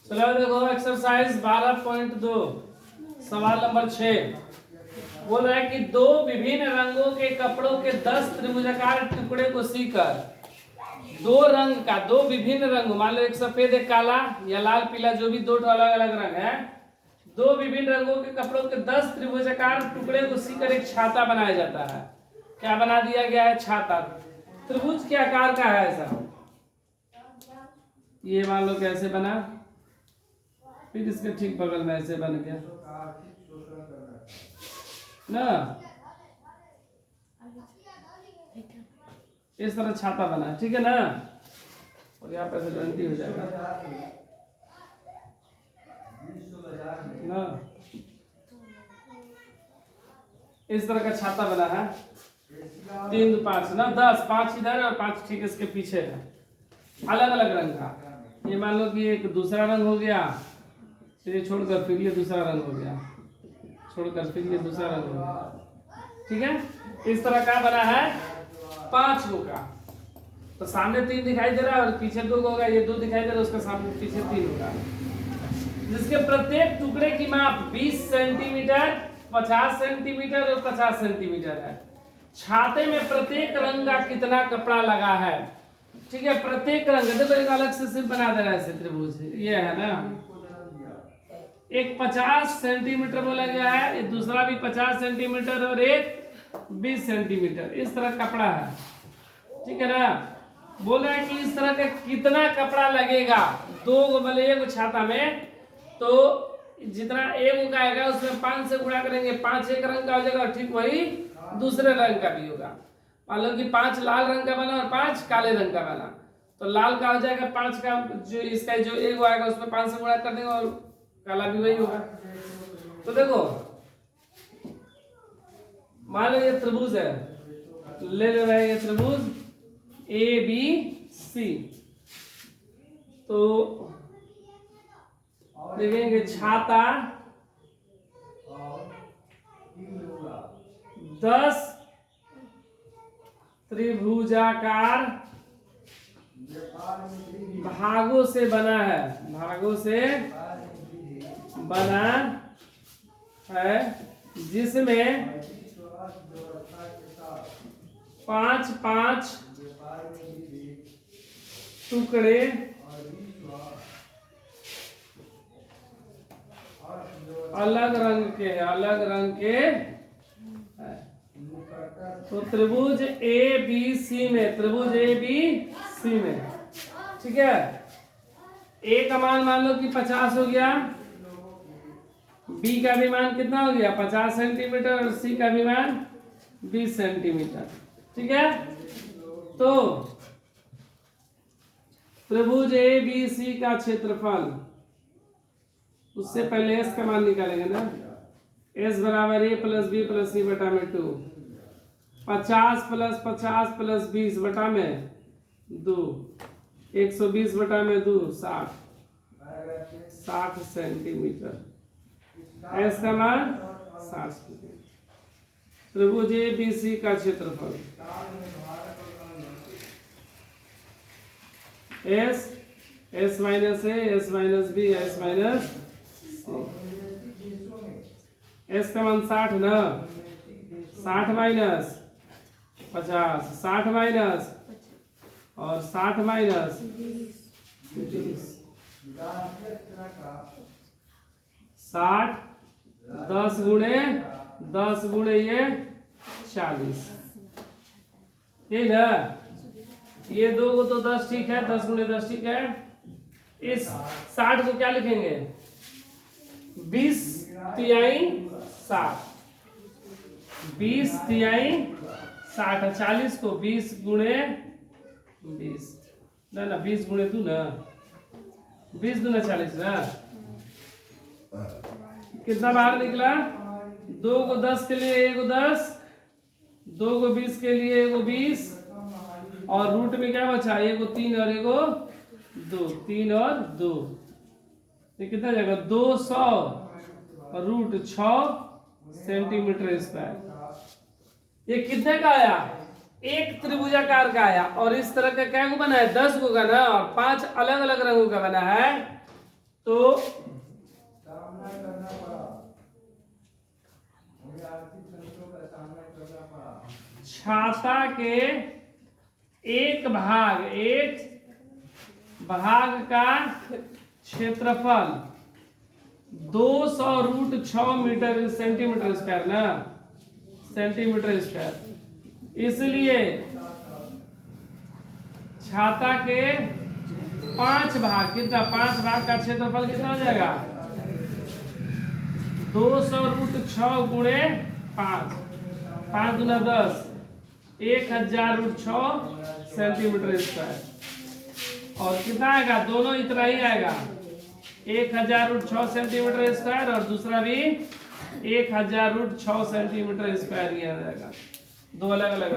चलो देखो एक्सरसाइज 12.2 सवाल नंबर 6 बोल रहा है कि दो विभिन्न रंगों के कपड़ों के 10 त्रिभुजाकार टुकड़े को सीकर दो रंग का दो विभिन्न रंग, मान लो एक सफेद एक काला या लाल पीला, जो भी दो अलग अलग रंग है, दो विभिन्न रंगों के कपड़ों के 10 त्रिभुजाकार टुकड़े को सीकर एक छाता बनाया जाता है। क्या बना दिया गया है? छाता। त्रिभुज के आकार का है ऐसा। ये मान लो कैसे बना, फिर इसके ठीक बगल में ऐसे बन गया ना, इस तरह छाता बना, ठीक है ना। और यहाँ पे 20 हो जाएगा ना, इस तरह का छाता बना है। 3 2 5 ना, 10, 5 इधर और 5 ठीक इसके पीछे है, अलग अलग रंग का। ये मान लो कि एक दूसरा रंग हो गया, फिर ये छोड़कर फिर ये दूसरा रंग हो गया, छोड़कर फिर ये दूसरा रंग हो गया, ठीक है। इस तरह का बना है 5 गो का। तो सामने 3 दिखाई दे रहा है और पीछे 2 होगा, ये 2 दिखाई दे रहा है, उसका सामने पीछे 3 होगा, जिसके प्रत्येक टुकड़े की माप 20 सेंटीमीटर, 50 सेंटीमीटर और 50 सेंटीमीटर है। छाते में प्रत्येक रंग का कितना कपड़ा लगा है? ठीक है, प्रत्येक रंग देखो एक अलग से सिर्फ बना दे रहा है त्रिभुज, ये है ना। एक 50 सेंटीमीटर बोला गया है, ये दूसरा भी 50 सेंटीमीटर और एक 20 सेंटीमीटर, इस तरह कपड़ा है, ठीक है ना। बोल रहा है कि इस तरह का कितना कपड़ा लगेगा दो गो मतलब एक छाता में, तो जितना एक का आएगा उसमें 5 से गुणा करेंगे, 5 एक रंग का हो जाएगा, ठीक वही दूसरे रंग का भी होगा। मान लो कि 5 लाल रंग का बना और 5 काले रंग का बना, तो लाल का हो जाएगा 5 का, जो इसका जो एक आएगा उसमें 5 से गुणा कर देंगे और काला भी वही होगा। तो देखो मान लो ये त्रिभुज है, ले रहे हैं ये त्रिभुज ABC, तो देखेंगे छाता 10 त्रिभुजाकार भागों से बना है, भागों से बना है, जिसमें 5-5 टुकड़े अलग रंग के है। तो त्रिभुज ABC में, त्रिभुज ABC में, ठीक है, A का मान लो कि 50 हो गया, B का भी मान कितना हो गया 50 सेंटीमीटर और C का भी मान 20 सेंटीमीटर, ठीक है। तो त्रिभुज ABC का क्षेत्रफल, उससे पहले S का मान निकालेंगे ना, S बराबर A plus B plus C बटा में 2, 50 प्लस 50 प्लस 20 बटा में 2, 120 बटा में 2 60 सेंटीमीटर, S का मान 60 सेंटीमीटर। त्रिभुज ABC का क्षेत्रफल S minus A, S minus B, S minus C। S का मान 60 ना, 60 माइनस 50, 60 माइनस और 60 माइनस 20, 60 10 गुणे ये 40, ये ना, ये 2 को तो 10 ठीक है, 10 गुणे 10 ठीक है। इस 60 को क्या लिखेंगे 20 तिहाई 60, 20 तिहाई 60, 40 को 20 गुणे 20 ना 20 गुणे 2 ना, 20 दूना 40 ना, कितना बाहर निकला, 2 को 10 के लिए 1 को 10, 2 को 20 के लिए 1 को 20, और रूट में क्या बचा, 1 को 3 और 1 को 2, 3 और 2, ये कितना जाएगा 200 और रूट 6 सेंटीमीटर स्क्वायर। ये कितने का आया, एक त्रिभुजाकार का आया, और इस तरह का क्या बना है 10 गो का ना, और 5 अलग अलग रंगों का बना है। तो छाता के एक भाग का क्षेत्रफल 200√6 सेंटीमीटर स्क्वायर ना, सेंटीमीटर स्क्वायर। इसलिए छाता के 5 भाग, कितना 5 भाग का क्षेत्रफल कितना हो जाएगा 200√6 गुणे 5, 5 दूना 10, 1000√6 सेंटीमीटर स्क्वायर। और कितना आएगा, दोनों इतना ही आएगा 1000√6 सेंटीमीटर स्क्वायर, और दूसरा भी 1000√6 सेंटीमीटर स्क्वायर ही आ जाएगा, दो अलग अलग।